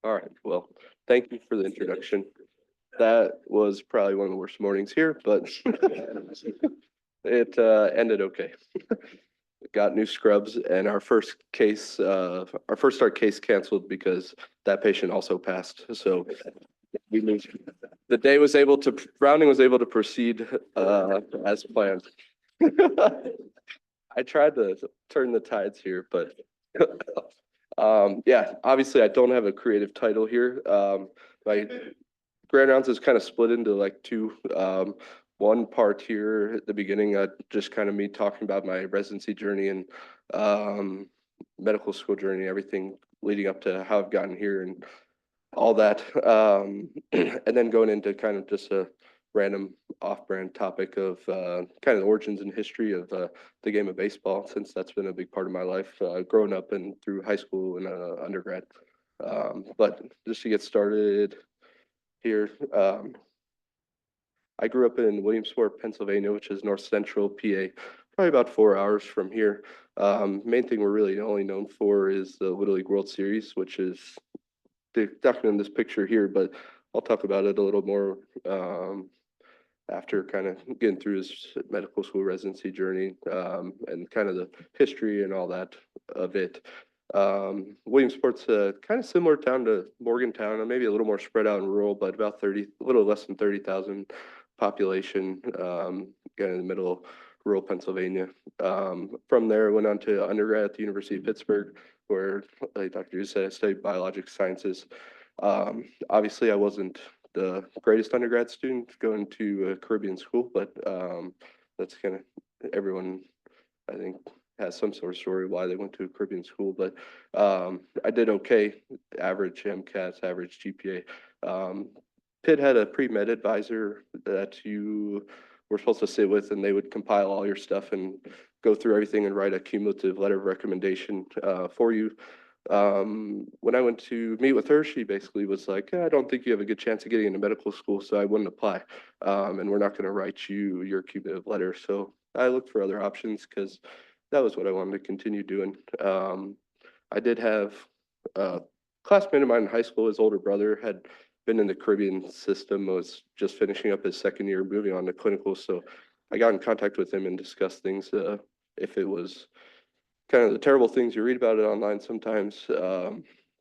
All right, well, thank you for the introduction. That was probably one of the worst mornings here, but it ended okay. Got new scrubs and our first start case canceled because that patient also passed. So we moved. The day was able to, rounding was able to proceed as planned. I tried to turn the tides here, but yeah, obviously I don't have a creative title here. My Grand Rounds is kind of split into like two. One part here at the beginning, just kind of me talking about my residency journey and um, medical school journey, everything leading up to how I've gotten here and all that. And then going into kind of just a random off-brand topic of kind of the origins and history of the game of baseball, since that's been a big part of my life growing up and through high school and undergrad. But just to get started here, I grew up in Williamsport, Pennsylvania, which is north central PA, probably about 4 hours from here. Main thing we're really only known for is the Little League World Series, which is definitely in this picture here, but I'll talk about it a little more after kind of getting through his medical school residency journey and kind of the history and all that of it. Williamsport's a kind of similar town to Morgantown, and maybe a little more spread out and rural, but about 30, a little less than 30,000 population, kind of in the middle of rural Pennsylvania. From there, went on to undergrad at the University of Pittsburgh, where, like Dr. Hughes said, I studied biologic sciences. Obviously, I wasn't the greatest undergrad student going to a Caribbean school, but that's kind of everyone, I think, has some sort of story why they went to a Caribbean school. But I did okay, average MCATs, average GPA. Pitt had a pre-med advisor that you were supposed to sit with, and they would compile all your stuff and go through everything and write a cumulative letter of recommendation for you. When I went to meet with her, she basically was like, I don't think you have a good chance of getting into medical school, so I wouldn't apply. And we're not going to write you your cumulative letter. So I looked for other options because that was what I wanted to continue doing. I did have a classmate of mine in high school, his older brother had been in the Caribbean system, was just finishing up his second year, moving on to clinical. So I got in contact with him and discussed things if it was kind of the terrible things you read about it online sometimes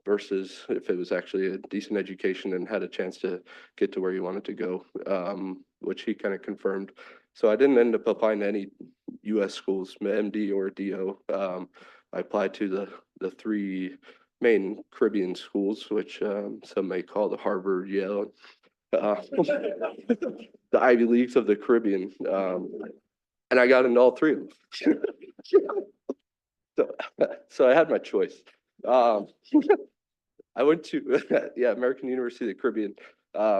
versus if it was actually a decent education and had a chance to get to where you wanted to go, which he kind of confirmed. So I didn't end up applying to any U.S. schools, MD or DO. I applied to the three main Caribbean schools, which some may call the Harvard, Yale, the Ivy Leagues of the Caribbean. And I got into all three of them. So, so I had my choice. Um, I went to yeah, American University of the Caribbean,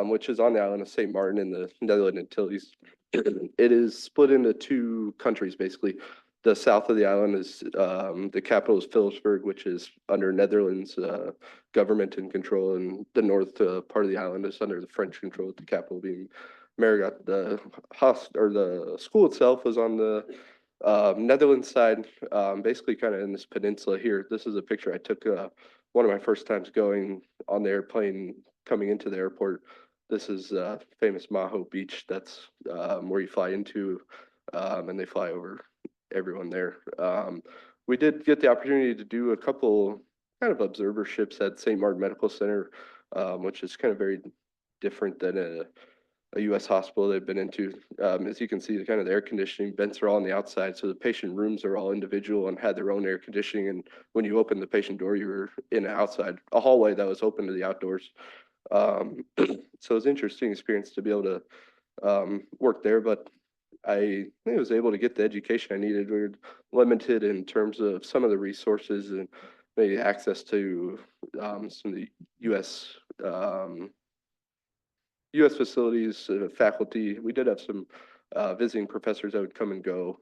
which is on the island of St. Martin in the Netherlands Antilles. It is split into two countries basically. The south of the island is the capital is Philipsburg, which is under Netherlands government and control, and the north part of the island is under the French control, with the capital being Marigot. The host or the school itself was on the Netherlands side, basically kind of in this peninsula here. This is a picture I took one of my first times going on the airplane coming into the airport. This is famous Maho Beach. That's where you fly into, and they fly over everyone there. We did get the opportunity to do a couple kind of observerships at St. Martin Medical Center, which is kind of very different than a U.S. hospital they've been into. As you can see, the kind of the air conditioning vents are all on the outside, so the patient rooms are all individual and had their own air conditioning. And when you open the patient door, you were in an outside, a hallway that was open to the outdoors. So it was an interesting experience to be able to work there, but I was able to get the education I needed. We were limited in terms of some of the resources and maybe access to some of the U.S. U.S. facilities, faculty. We did have some visiting professors that would come and go.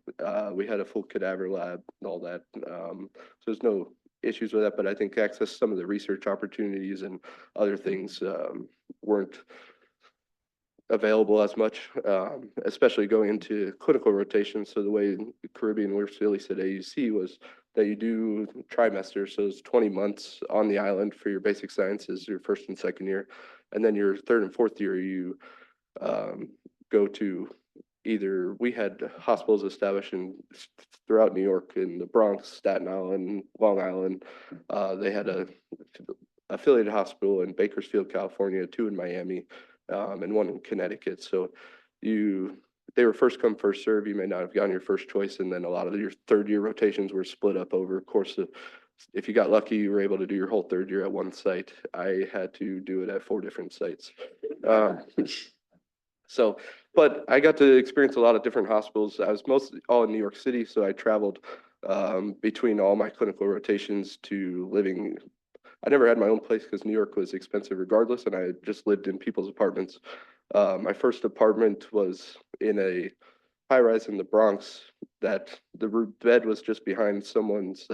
We had a full cadaver lab and all that. So there's no issues with that, but I think access to some of the research opportunities and other things weren't available as much, especially going into clinical rotation. So the way the Caribbean works, at least at AUC, was that you do trimester. So it's 20 months on the island for your basic sciences, your first and second year. And then your third and fourth year, you go to either we had hospitals established throughout New York, in the Bronx, Staten Island, Long Island. They had a affiliated hospital in Bakersfield, California, two in Miami, and one in Connecticut. So you they were first come, first serve. You may not have gotten your first choice, and then a lot of your third year rotations were split up over a course of. If you got lucky, you were able to do your whole third year at one site. I had to do it at 4 different sites. So, but I got to experience a lot of different hospitals. I was mostly all in New York City, so I traveled between all my clinical rotations to living. I never had my own place because New York was expensive regardless, and I just lived in people's apartments. My first apartment was in a high rise in the Bronx that the bed was just behind someone's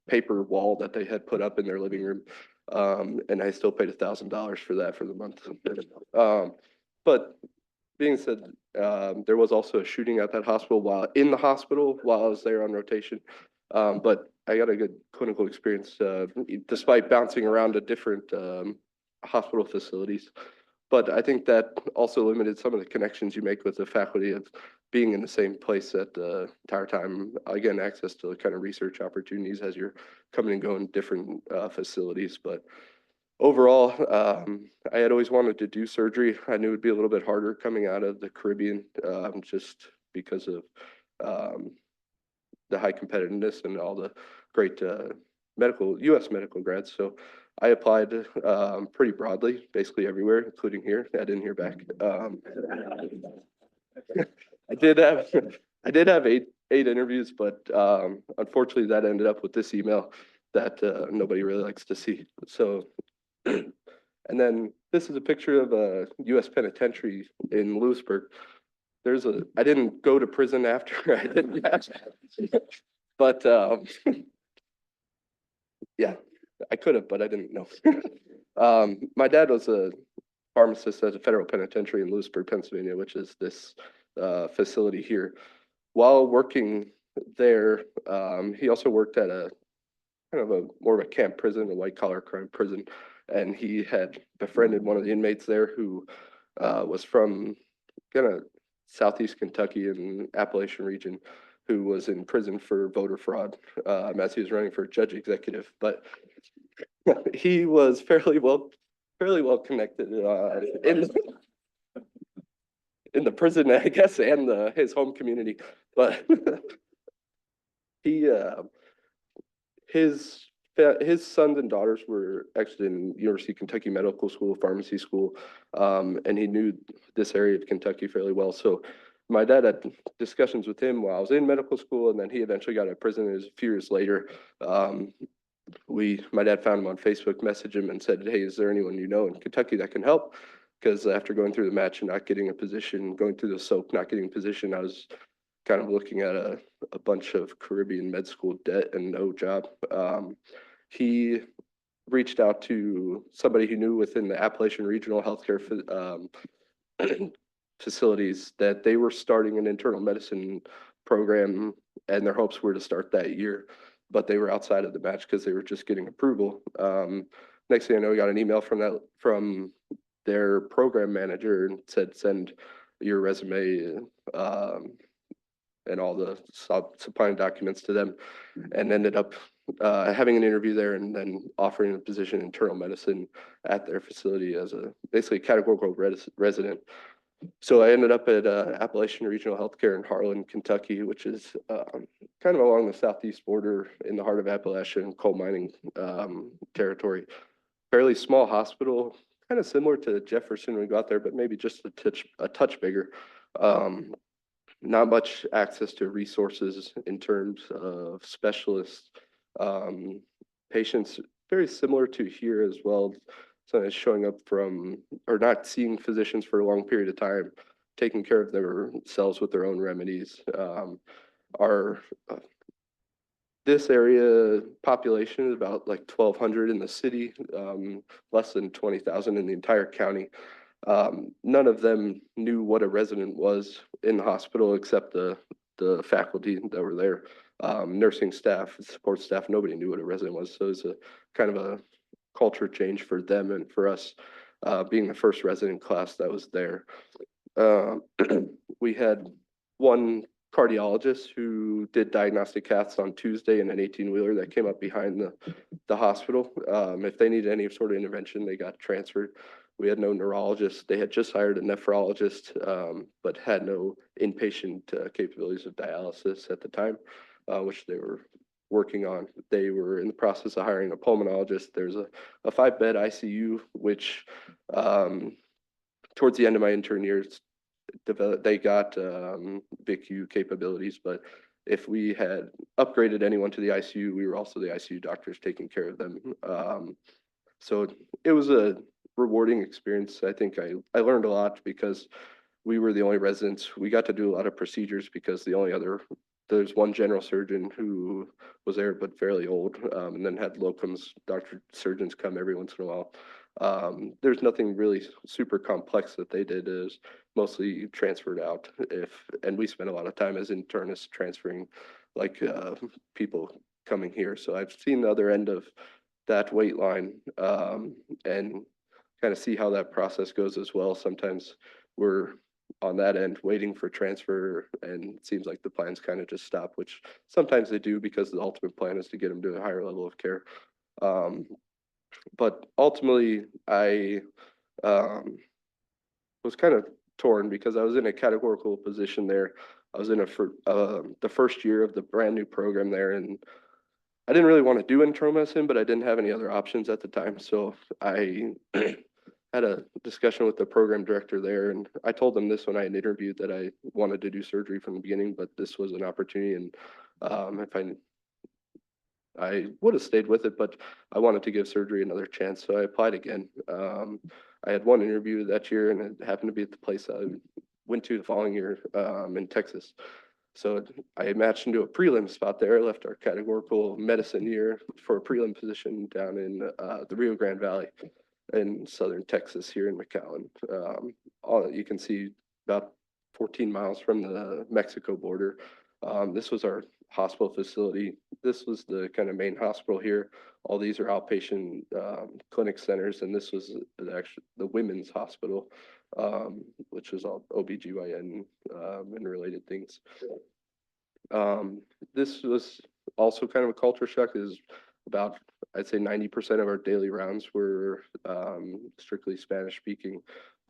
paper wall that they had put up in their living room. And I still paid $1,000 for that for the month. But being said, there was also a shooting at that hospital while I was there on rotation. But I got a good clinical experience despite bouncing around to different hospital facilities. But I think that also limited some of the connections you make with the faculty of being in the same place at the entire time. Again, access to the kind of research opportunities as you're coming and going different facilities. But overall, I had always wanted to do surgery. I knew it'd be a little bit harder coming out of the Caribbean, just because of the high competitiveness and all the great U.S. medical grads. So I applied pretty broadly, basically everywhere, including here. I didn't hear back. I did have eight interviews, but unfortunately that ended up with this email that nobody really likes to see. So, and then this is a picture of a U.S. penitentiary in Lewisburg. I didn't go to prison after I did that, but yeah, I could have, but I didn't know. My dad was a pharmacist at a federal penitentiary in Lewisburg, Pennsylvania, which is this facility here. While working there, he also worked at a kind of more of a camp prison, a white collar crime prison, and he had befriended one of the inmates there who was from kind of southeast Kentucky and Appalachian region, who was in prison for voter fraud as he was running for judge executive. But he was fairly well connected in the prison, I guess, and his home community. But he his sons and daughters were actually in University of Kentucky Medical School, pharmacy school, and he knew this area of Kentucky fairly well. So my dad had discussions with him while I was in medical school, and then he eventually got out of prison. It was a few years later. My dad found him on Facebook, messaged him, and said, "Hey, is there anyone you know in Kentucky that can help?" Because after going through the match and not getting a position, going through the SOAP, not getting a position, I was kind of looking at a bunch of Caribbean med school debt and no job. He reached out to somebody he knew within the Appalachian Regional Healthcare facilities that they were starting an internal medicine program, and their hopes were to start that year, but they were outside of the match because they were just getting approval. Next thing I know, we got an email from their program manager and said, "Send your resume and all the supplying documents to them," and ended up having an interview there and then offering a position in internal medicine at their facility as basically categorical resident. So I ended up at Appalachian Regional Healthcare in Harlan, Kentucky, which is kind of along the southeast border in the heart of Appalachian coal mining territory. Fairly small hospital, kind of similar to Jefferson when we got there, but maybe just a touch bigger. Not much access to resources in terms of specialists, patients, very similar to here as well. So showing up from or not seeing physicians for a long period of time, taking care of themselves with their own remedies. This area population is about like 1,200 in the city, less than 20,000 in the entire county. None of them knew what a resident was in the hospital except the faculty that were there. nursing staff, support staff, nobody knew what a resident was. So it was a kind of a culture change for them and for us, being the first resident class that was there. Uh, we had one cardiologist who did diagnostic caths on Tuesday in an 18-wheeler that came up behind the hospital. If they needed any sort of intervention, they got transferred. We had no neurologist. They had just hired a nephrologist, but had no inpatient capabilities of dialysis at the time, which they were working on. They were in the process of hiring a pulmonologist. There's a 5-bed ICU, which towards the end of my intern years, they got VICU capabilities, but if we had upgraded anyone to the ICU, we were also the ICU doctors taking care of them. So it was a rewarding experience. I think I learned a lot because we were the only residents. We got to do a lot of procedures because there's one general surgeon who was there but fairly old, and then had locums surgeons come every once in a while. There's nothing really super complex that they did. Is mostly transferred out, and we spent a lot of time as internists transferring like people coming here. So I've seen the other end of that wait line, and kind of see how that process goes as well. Sometimes we're on that end waiting for transfer, and it seems like the plans kind of just stop, which sometimes they do because the ultimate plan is to get them to a higher level of care. But ultimately, I was kind of torn because I was in a categorical position there. I was in the first year of the brand new program there, and I didn't really want to do internal medicine, but I didn't have any other options at the time. So I had a discussion with the program director there, and I told them this when I had interviewed that I wanted to do surgery from the beginning, but this was an opportunity, and if I would have stayed with it, but I wanted to give surgery another chance, so I applied again. I had one interview that year, and it happened to be at the place I went to the following year in Texas. So I matched into a prelim spot there. I left our categorical medicine year for a prelim position down in the Rio Grande Valley in southern Texas here in McAllen. All you can see about 14 miles from the Mexico border. This was our hospital facility. This was the kind of main hospital here. All these are outpatient clinic centers, and this was actually the women's hospital, which was all OBGYN and related things. This was also kind of a culture shock. Is about, I'd say 90% of our daily rounds were strictly Spanish speaking.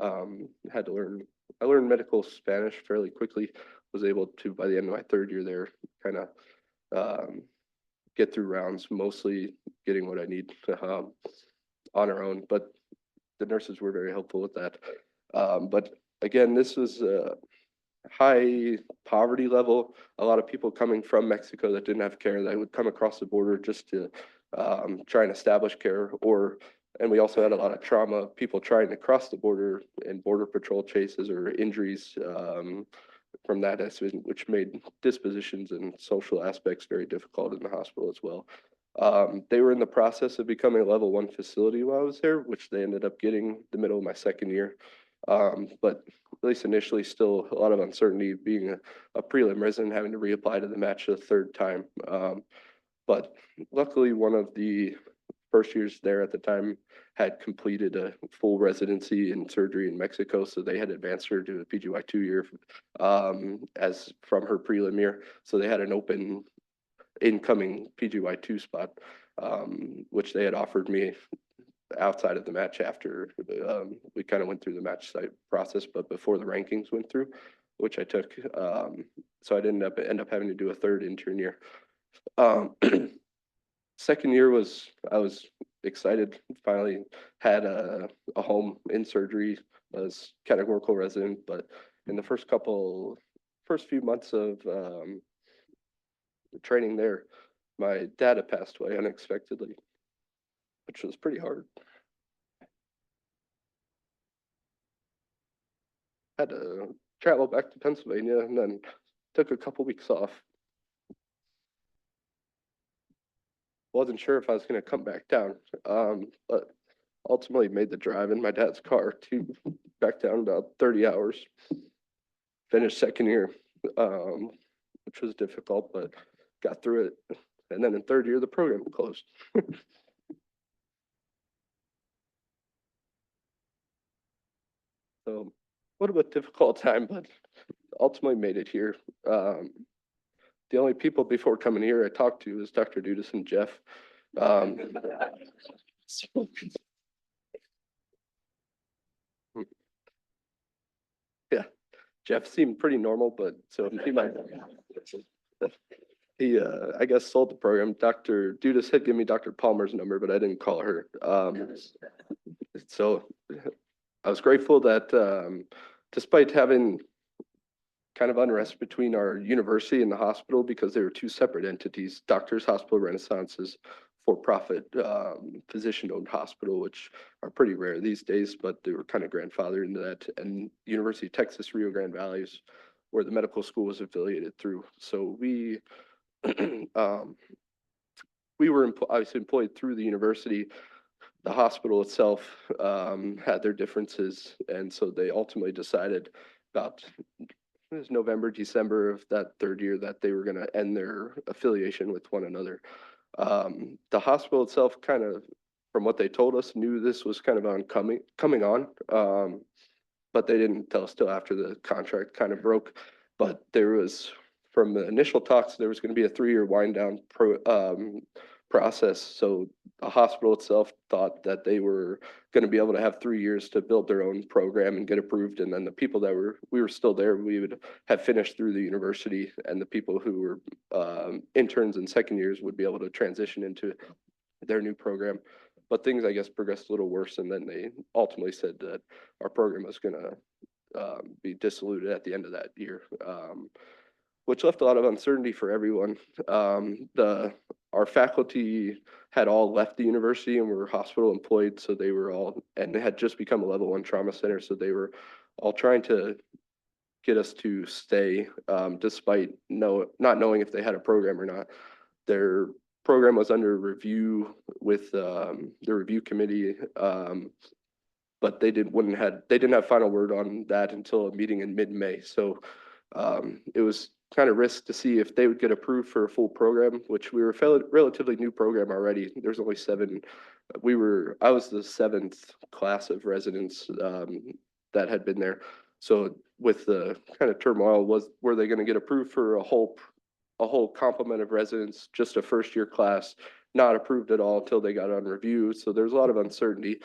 Had to I learned medical Spanish fairly quickly. Was able to, by the end of my third year there, kind of get through rounds, mostly getting what I need on our own. But the nurses were very helpful with that. But again, this was high poverty level. A lot of people coming from Mexico that didn't have care that would come across the border just to try and establish care, and we also had a lot of trauma, people trying to cross the border in border patrol chases or injuries from that, which made dispositions and social aspects very difficult in the hospital as well. They were in the process of becoming a level 1 facility while I was there, which they ended up getting the middle of my second year. But at least initially, still a lot of uncertainty being a prelim resident, having to reapply to the match a third time. But luckily, one of the first years there at the time had completed a full residency in surgery in Mexico, so they had advanced her to a PGY2 year as from her prelim year. So they had an open incoming PGY2 spot, which they had offered me outside of the match after we kind of went through the match site process, but before the rankings went through, which I took. So I didn't end up having to do a third intern year. Second year I was excited. Finally had a home in surgery as categorical resident, but in the first few months of training there, my dad had passed away unexpectedly, which was pretty hard. Had to travel back to Pennsylvania and then took a couple weeks off. Wasn't sure if I was going to come back down, but ultimately made the drive in my dad's car to back down about 30 hours. Finished second year, which was difficult, but got through it. And then in third year, the program closed. So a little bit difficult time, but ultimately made it here. The only people before coming here I talked to was Dr. Dudas and Jeff. Um, so, yeah, Jeff seemed pretty normal, but so he might. He, I guess, sold the program. Dr. Dudas had given me Dr. Palmer's number, but I didn't call her. So I was grateful that despite having kind of unrest between our university and the hospital because they were two separate entities. Doctors Hospital Renaissance is for-profit physician-owned hospital, which are pretty rare these days, but they were kind of grandfathered into that. And University of Texas Rio Grande Valley is where the medical school was affiliated through. So we we were obviously employed through the university. The hospital itself had their differences, and so they ultimately decided about it was November, December of that third year that they were going to end their affiliation with one another. The hospital itself kind of, from what they told us, knew this was kind of coming on, but they didn't tell us till after the contract kind of broke. But there was, from the initial talks, there was going to be a 3-year wind down process. So the hospital itself thought that they were going to be able to have 3 years to build their own program and get approved. And then the people that we were still there, we would have finished through the university, and the people who were interns and second years would be able to transition into their new program. But things, I guess, progressed a little worse. And then they ultimately said that our program was going to be dissoluted at the end of that year. Which left a lot of uncertainty for everyone. Our faculty had all left the university and were hospital employed, so they were all, and had just become a level 1 trauma center, so they were all trying to get us to stay, despite not knowing if they had a program or not. Their program was under review with the review committee, but they didn't have final word on that until a meeting in mid-May. So it was kind of risk to see if they would get approved for a full program, which we were a relatively new program already. There's only 7. I was the 7th class of residents that had been there. So with the kind of turmoil, were they going to get approved for a whole complement of residents, just a first-year class, not approved at all until they got on review. So there's a lot of uncertainty.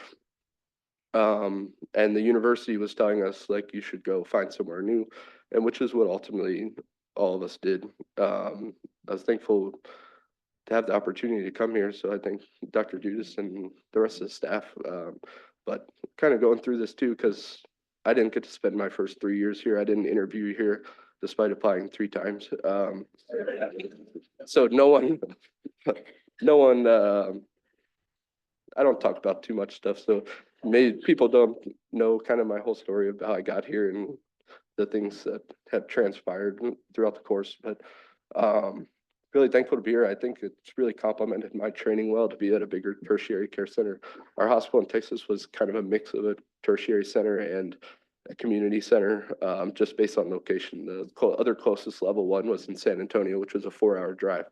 And the university was telling us, like, you should go find somewhere new, and which is what ultimately all of us did. I was thankful to have the opportunity to come here. So I thank Dr. Dudas and the rest of the staff. But kind of going through this too, because I didn't get to spend my first 3 years here. I didn't interview here despite applying 3 times. So no one, I don't talk about too much stuff. So maybe people don't know kind of my whole story of how I got here and the things that have transpired throughout the course. But really thankful to be here. I think it's really complemented my training well to be at a bigger tertiary care center. Our hospital in Texas was kind of a mix of a tertiary center and a community center, just based on location. The other closest level 1 was in San Antonio, which was a 4-hour drive.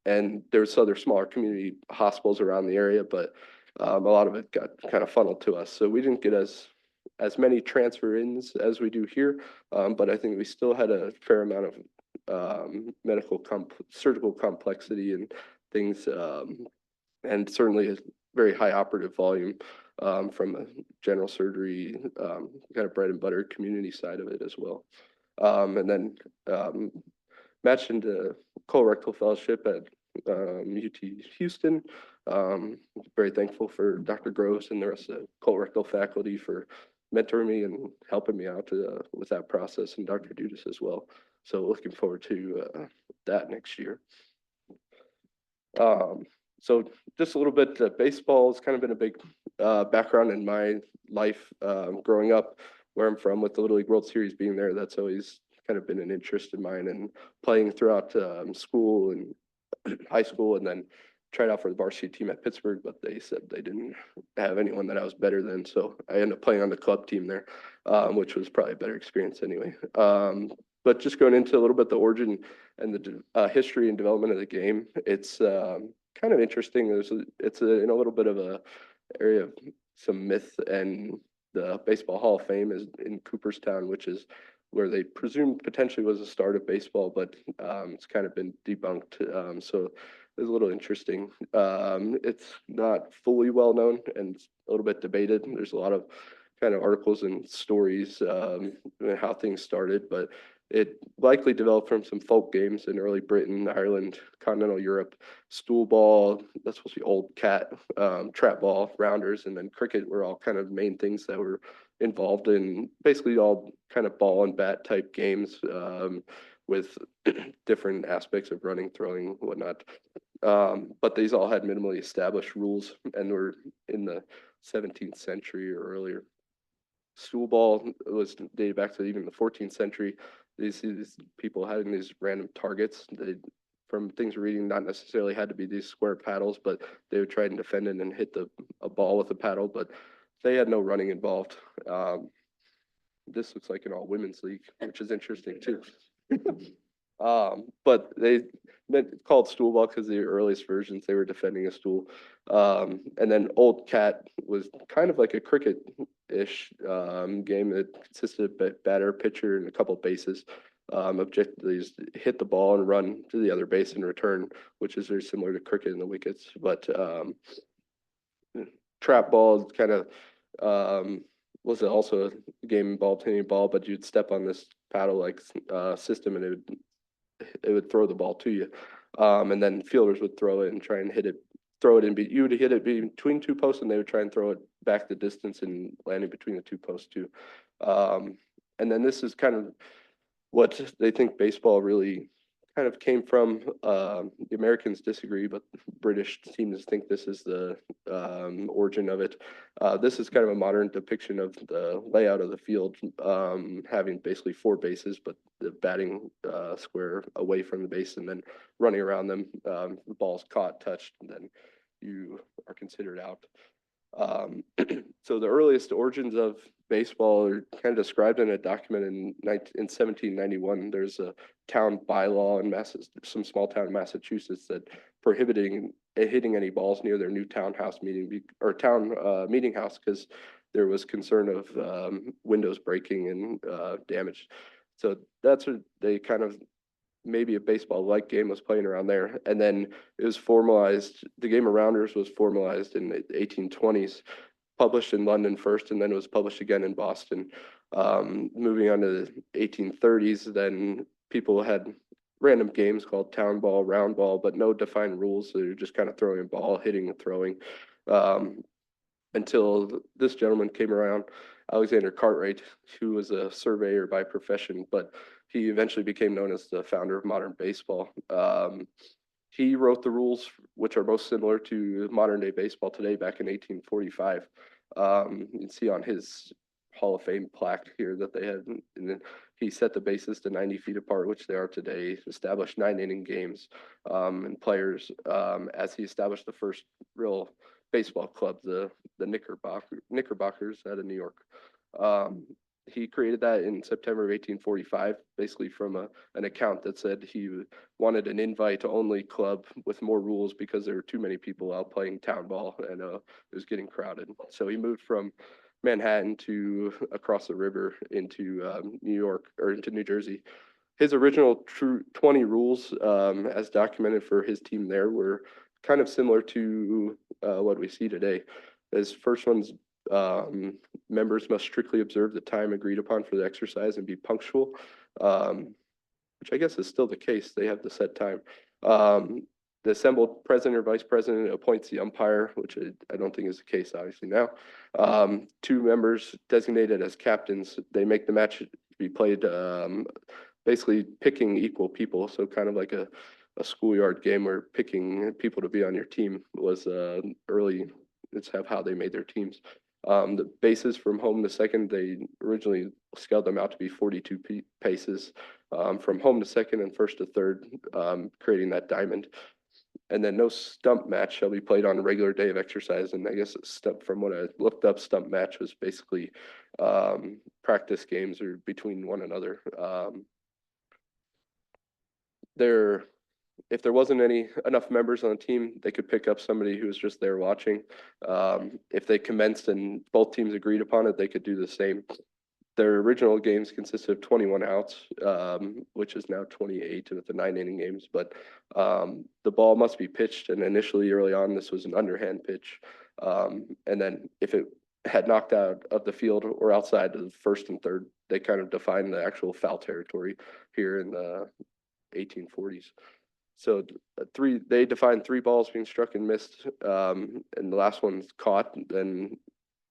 And there's other smaller community hospitals around the area, but a lot of it got kind of funneled to us. So we didn't get as many transfer-ins as we do here, but I think we still had a fair amount of surgical complexity and things, and certainly a very high operative volume from a general surgery, kind of bread and butter community side of it as well. And then matched into colorectal fellowship at UT Houston. Very thankful for Dr. Groves and the rest of the colorectal faculty for mentoring me and helping me out with that process, and Dr. Dudas as well. So looking forward to that next year. So just a little bit, baseball has kind of been a big background in my life growing up where I'm from, with the Little League World Series being there. That's always kind of been an interest of mine, and playing throughout school and high school, and then tried out for the varsity team at Pittsburgh, but they said they didn't have anyone that I was better than. So I ended up playing on the club team there, which was probably a better experience anyway. But just going into a little bit the origin and the history and development of the game, it's kind of interesting. It's in a little bit of a area of some myth, and the Baseball Hall of Fame is in Cooperstown, which is where they presumed potentially was the start of baseball, but it's kind of been debunked. So it's a little interesting. It's not fully well known and it's a little bit debated. There's a lot of kind of articles and stories and how things started, but it likely developed from some folk games in early Britain, Ireland, continental Europe. Stool ball, that's supposed to be old cat, trap ball, rounders, and then cricket were all kind of main things that were involved in basically all kind of ball and bat type games with different aspects of running, throwing, whatnot. But these all had minimally established rules and were in the 17th century or earlier. Stool ball was dated back to even the 14th century. These people having these random targets. They, from things we're reading, not necessarily had to be these square paddles, but they would try and defend it and hit a ball with a paddle, but they had no running involved. This looks like an all women's league, which is interesting too. But they meant called stool ball because the earliest versions they were defending a stool. And then Old Cat was kind of like a cricket-ish game that consisted of batter, pitcher, and a couple of bases. Objectively is hit the ball and run to the other base in return, which is very similar to cricket in the wickets. But trap ball kind of was also a game involved hitting a ball, but you'd step on this paddle like system and it would throw the ball to you. And then fielders would throw it and try and hit it, throw it in. You would hit it between two posts, and they would try and throw it back the distance and landing between the two posts too. And then this is kind of what they think baseball really kind of came from. The Americans disagree, but British seem to think this is the origin of it. This is kind of a modern depiction of the layout of the field, having basically four bases, but the batting square away from the base and then running around them. The ball's caught, touched, and then you are considered out. So the earliest origins of baseball are kind of described in a document in 1791. There's a town bylaw in some small town in Massachusetts that prohibiting hitting any balls near their new townhouse meeting or town meeting house because there was concern of windows breaking and damage. So that's what they kind of maybe a baseball-like game was playing around there. And then it was formalized, the game of rounders was formalized in the 1820s, published in London first, and then it was published again in Boston. Moving on to the 1830s, then people had random games called town ball, round ball, but no defined rules. So you're just kind of throwing a ball, hitting and throwing. Until this gentleman came around, Alexander Cartwright, who was a surveyor by profession, but he eventually became known as the founder of modern baseball. He wrote the rules, which are most similar to modern day baseball today back in 1845. You can see on his Hall of Fame plaque here that they had, and then he set the bases to 90 feet apart, which they are today, established 9-inning games, and players, as he established the first real baseball club, the Knickerbockers out of New York. He created that in September of 1845, basically from an account that said he wanted an invite-only club with more rules because there were too many people out playing town ball and it was getting crowded. So he moved from Manhattan to across the river into New York or into New Jersey. His original 20 rules, as documented for his team there, were kind of similar to what we see today. His first one's members must strictly observe the time agreed upon for the exercise and be punctual, which I guess is still the case. They have the set time. The assembled president or vice president appoints the umpire, which I don't think is the case obviously now. 2 members designated as captains. They make the match be played basically picking equal people. So kind of like a schoolyard game where picking people to be on your team was early. It's how they made their teams. The bases from home to second, they originally scaled them out to be 42 paces from home to second and first to third, creating that diamond. And then no stump match shall be played on a regular day of exercise. And I guess from what I looked up, stump match was basically practice games or between one another. there, if there wasn't enough members on the team, they could pick up somebody who was just there watching. If they commenced and both teams agreed upon it, they could do the same. Their original games consisted of 21 outs, which is now 28 with the 9 inning games. But the ball must be pitched, and initially, early on, this was an underhand pitch. And then if it had knocked out of the field or outside of first and third, they kind of defined the actual foul territory here in the 1840s. So they defined 3 balls being struck and missed, and the last one's caught. Then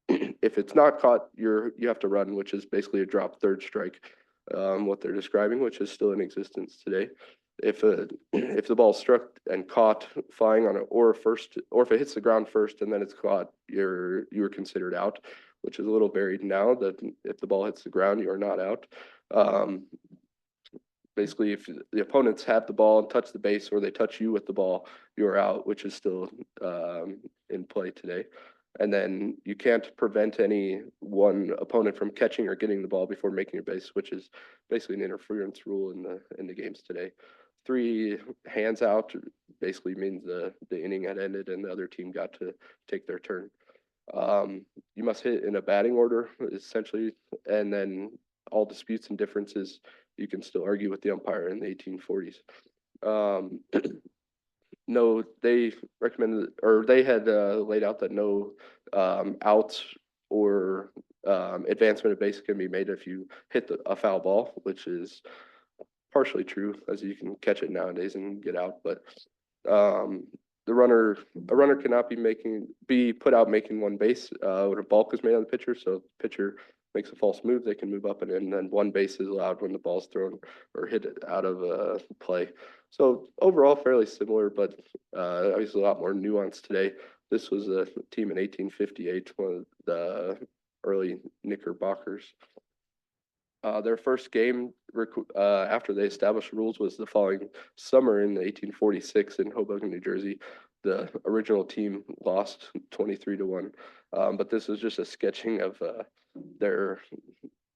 if it's not caught, you have to run, which is basically a drop third strike, what they're describing, which is still in existence today. If the ball's struck and caught flying on it, or if it hits the ground first and then it's caught, you are considered out, which is a little varied now. That if the ball hits the ground, you are not out. Basically, if the opponents have the ball and touch the base, or they touch you with the ball, you're out, which is still in play today. And then you can't prevent any one opponent from catching or getting the ball before making your base, which is basically an interference rule in the games today. 3 hands out basically means the inning had ended and the other team got to take their turn. You must hit in a batting order, essentially, and then all disputes and differences you can still argue with the umpire in the 1840s. No, they recommended, or they had laid out that no outs or advancement of base can be made if you hit a foul ball, which is partially true, as you can catch it nowadays and get out. But a runner cannot be put out making one base when a balk is made on the pitcher. So if the pitcher makes a false move, they can move up and in, and then one base is allowed when the ball's thrown or hit it out of play. So overall, fairly similar, but obviously a lot more nuanced today. This was a team in 1858, one of the early Knickerbockers. Their first game after they established rules was the following summer in 1846 in Hoboken, New Jersey. The original team lost 23-1, but this was just a sketching of their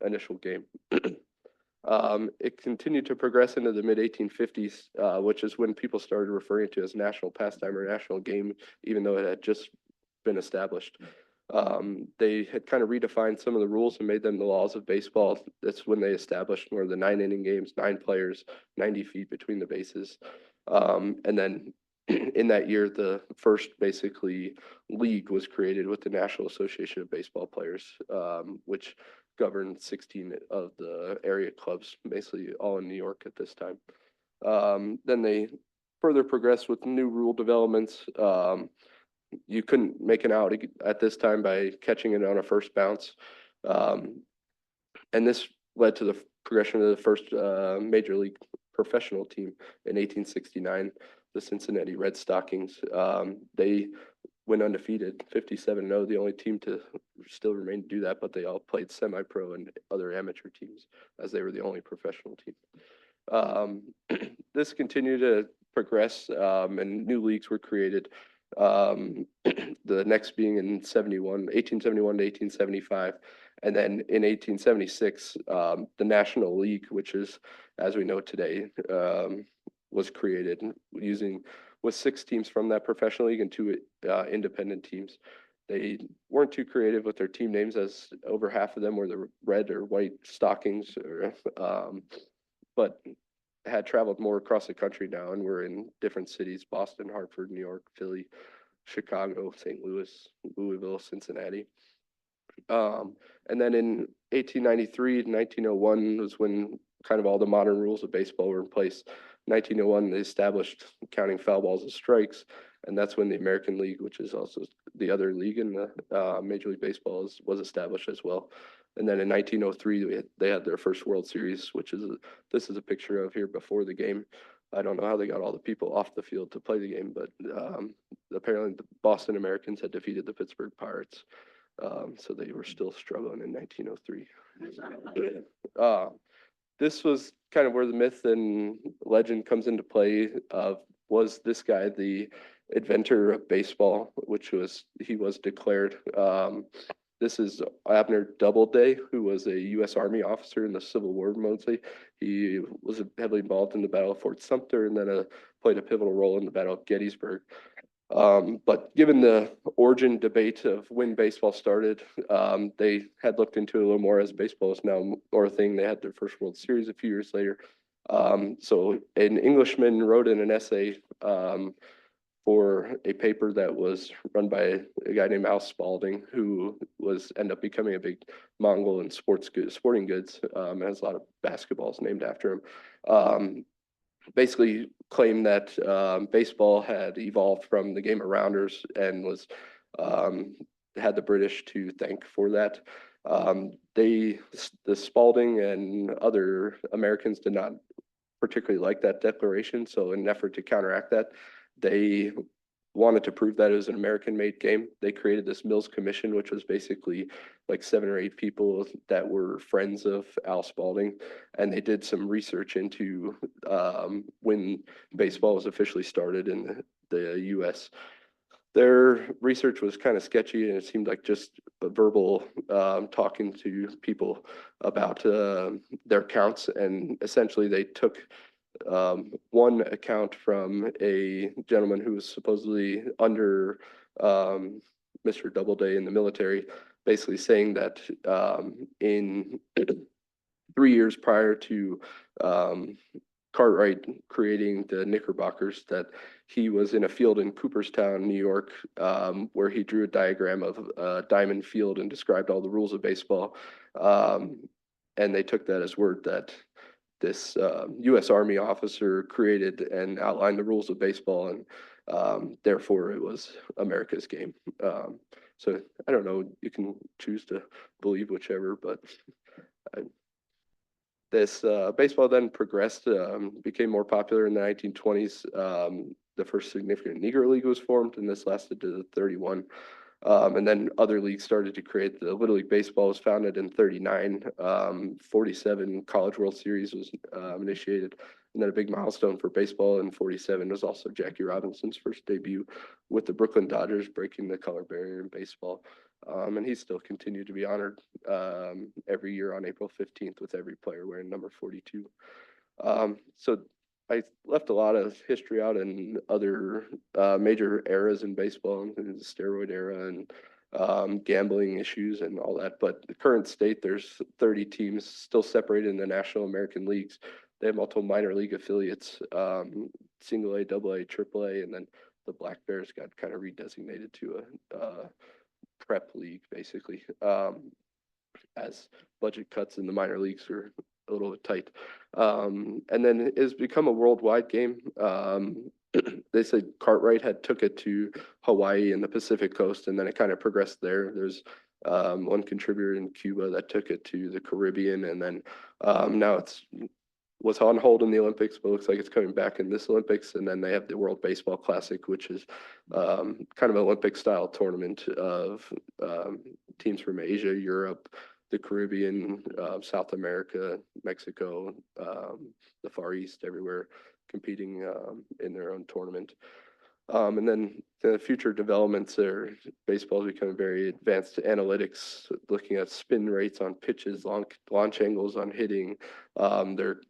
initial game. It continued to progress into the mid-1850s, which is when people started referring to it as national pastime or national game, even though it had just been established. They had kind of redefined some of the rules and made them the laws of baseball. That's when they established more of the 9 inning games, 9 players, 90 feet between the bases. And then in that year, the first basically league was created with the National Association of Baseball Players, which governed 16 of the area clubs, basically all in New York at this time. Then they further progressed with new rule developments. You couldn't make an out at this time by catching it on a first bounce. And this led to the progression of the first major league professional team in 1869, the Cincinnati Red Stockings. They went undefeated, 57-0, the only team to still remain to do that, but they all played semi-pro and other amateur teams, as they were the only professional team. This continued to progress, and new leagues were created. The next being in 1871 to 1875. And then in 1876, the National League, which is, as we know today, was created with 6 teams from that professional league and 2 independent teams. They weren't too creative with their team names, as over half of them were the red or white stockings, but had traveled more across the country now, and we're in different cities: Boston, Hartford, New York, Philly, Chicago, St. Louis, Louisville, Cincinnati. And then in 1893 to 1901 was when kind of all the modern rules of baseball were in place. 1901, they established counting foul balls as strikes, and that's when the American League, which is also the other league in the Major League Baseball, was established as well. And then in 1903, they had their first World Series, this is a picture of here before the game. I don't know how they got all the people off the field to play the game, but apparently the Boston Americans had defeated the Pittsburgh Pirates. So they were still struggling in 1903. This was kind of where the myth and legend comes into play of, was this guy the inventor of baseball, he was declared. This is Abner Doubleday, who was a U.S. Army officer in the Civil War mostly. He was heavily involved in the Battle of Fort Sumter and then played a pivotal role in the Battle of Gettysburg. But given the origin debate of when baseball started, they had looked into it a little more as baseball is now more a thing. They had their first World Series a few years later. So an Englishman wrote in an essay for a paper that was run by a guy named Al Spalding, who ended up becoming a big Mongol in sporting goods, and has a lot of basketballs named after him. Basically claimed that baseball had evolved from the game of rounders and was had the British to thank for that. The Spalding and other Americans did not particularly like that declaration. So in an effort to counteract that, they wanted to prove that it was an American-made game. They created this Mills Commission, which was basically like 7 or 8 people that were friends of Al Spalding, and they did some research into when baseball was officially started in the U.S. Their research was kind of sketchy, and it seemed like just a verbal talking to people about their counts, and essentially they took one account from a gentleman who was supposedly under Mr. Doubleday in the military, basically saying that in 3 years prior to Cartwright creating the Knickerbockers, that he was in a field in Cooperstown, New York, where he drew a diagram of a diamond field and described all the rules of baseball. And they took that as word that this U.S. Army officer created and outlined the rules of baseball, and therefore it was America's game. So I don't know, you can choose to believe whichever, but this baseball then progressed, became more popular in the 1920s. The first significant Negro League was formed, and this lasted to the 31. And then other leagues started to create. The Little League Baseball was founded in 39. 47 College World Series was initiated. And then a big milestone for baseball in 47 was also Jackie Robinson's first debut with the Brooklyn Dodgers, breaking the color barrier in baseball. And he's still continued to be honored every year on April 15th with every player wearing number 42. So I left a lot of history out and other major eras in baseball, including the steroid era and gambling issues and all that. But the current state, there's 30 teams still separated in the National American Leagues. They have multiple minor league affiliates, single A, double A, triple A, and then the Black Bears got kind of redesignated to a prep league, basically, as budget cuts in the minor leagues are a little bit tight. And then it's become a worldwide game. They said Cartwright had took it to Hawaii and the Pacific coast, and then it kind of progressed there. There's one contributor in Cuba that took it to the Caribbean, and then now was on hold in the Olympics, but looks like it's coming back in this Olympics. And then they have the World Baseball Classic, which is kind of an Olympic style tournament of teams from Asia, Europe, the Caribbean, South America, Mexico, the Far East, everywhere competing in their own tournament. And then the future developments there, baseball is becoming very advanced analytics, looking at spin rates on pitches, launch angles on hitting. They're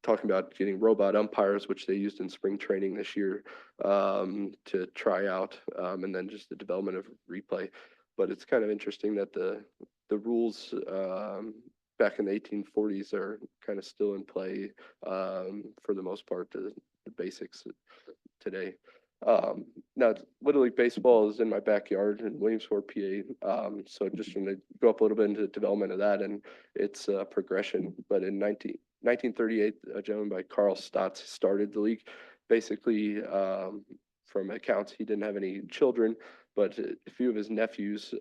talking about getting robot umpires, which they used in spring training this year to try out, and then just the development of replay. But it's kind of interesting that the rules back in the 1840s are kind of still in play for the most part, the basics today. Now, Little League Baseball is in my backyard in Williamsport, PA. So just going to go up a little bit into the development of that and its progression. But in 1938, a gentleman by Carl Stotts started the league. Basically, from accounts, he didn't have any children, but a few of his nephews,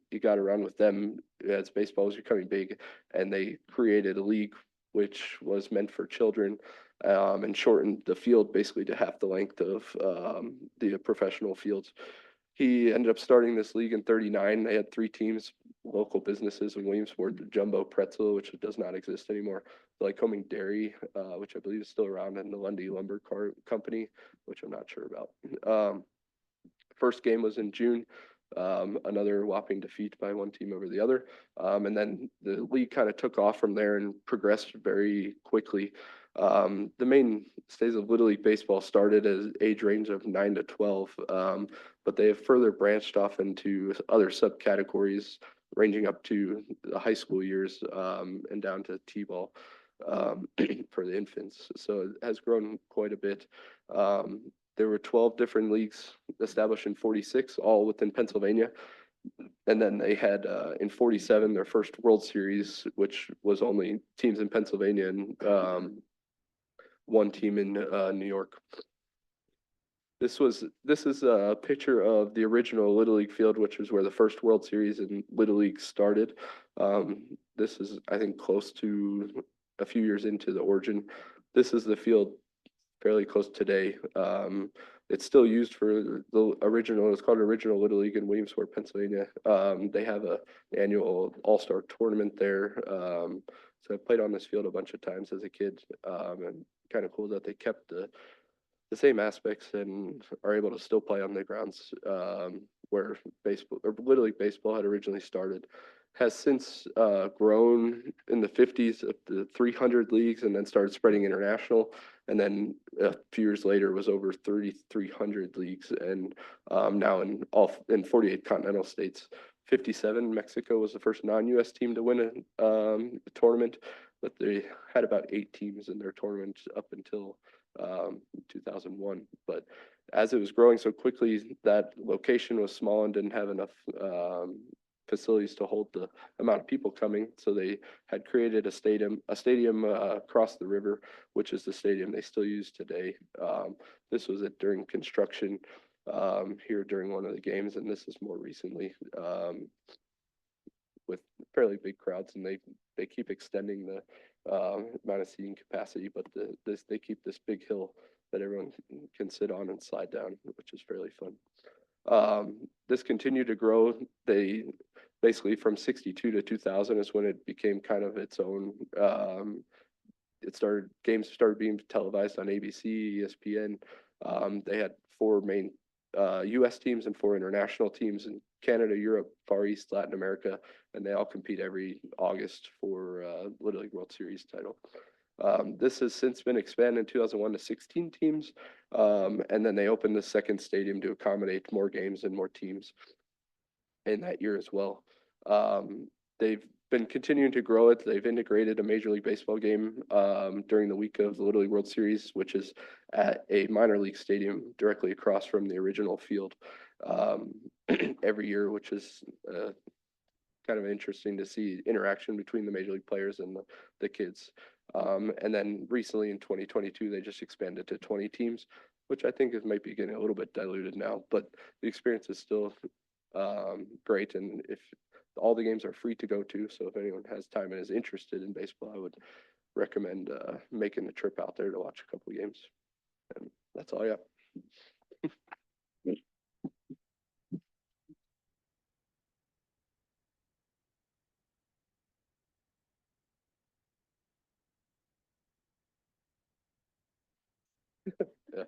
he got around with them as baseball was becoming big, and they created a league which was meant for children, and shortened the field basically to half the length of the professional fields. He ended up starting this league in 39. They had 3 teams, local businesses in Williamsport, the Jumbo Pretzel, which does not exist anymore, the Lycoming Dairy, which I believe is still around, and the Lundy Lumber Company, which I'm not sure about. First game was in June another whopping defeat by one team over the other. And then the league kind of took off from there and progressed very quickly. The mainstays of Little League Baseball started as age range of 9 to 12, but they have further branched off into other subcategories ranging up to the high school years and down to T-ball for the infants. So it has grown quite a bit. There were 12 different leagues established in 46, all within Pennsylvania. And then they had in 47 their first World Series, which was only teams in Pennsylvania and one team in New York. This is a picture of the original Little League field, which was where the first World Series in Little League started. This is, I think, close to a few years into the origin. This is the field fairly close today. It's still used for the original. It's called Original Little League in Williamsport, Pennsylvania. They have a annual All-Star tournament there. So I played on this field a bunch of times as a kid, and kind of cool that they kept the same aspects and are able to still play on the grounds where baseball or Little League baseball had originally started. Has since grown in the 50s up to 300 leagues and then started spreading international. And then a few years later was over 3,300 leagues and now in 48 continental states. 57, Mexico was the first non-US team to win a tournament, but they had about 8 teams in their tournament up until 2001. But as it was growing so quickly, that location was small and didn't have enough facilities to hold the amount of people coming. So they had created a stadium across the river, which is the stadium they still use today. This was it during construction here during one of the games, and this is more recently with fairly big crowds, and they keep extending the amount of seating capacity, but they keep this big hill that everyone can sit on and slide down, which is fairly fun. This continued to grow. They basically from 62 to 2000 is when it became kind of its own. Games started being televised on ABC, ESPN. They had 4 main U.S. teams and 4 international teams in Canada, Europe, Far East, Latin America, and they all compete every August for Little League World Series title. This has since been expanded in 2001 to 16 teams, and then they opened the second stadium to accommodate more games and more teams in that year as well. They've been continuing to grow it. They've integrated a Major League Baseball game during the week of the Little League World Series, which is at a minor league stadium directly across from the original field every year, which is kind of interesting to see interaction between the Major League players and the kids. And then recently in 2022, they just expanded to 20 teams, which I think might be getting a little bit diluted now, but the experience is still great. And if all the games are free to go to, so if anyone has time and is interested in baseball, I would recommend making the trip out there to watch a couple of games. And that's all I got. Yeah.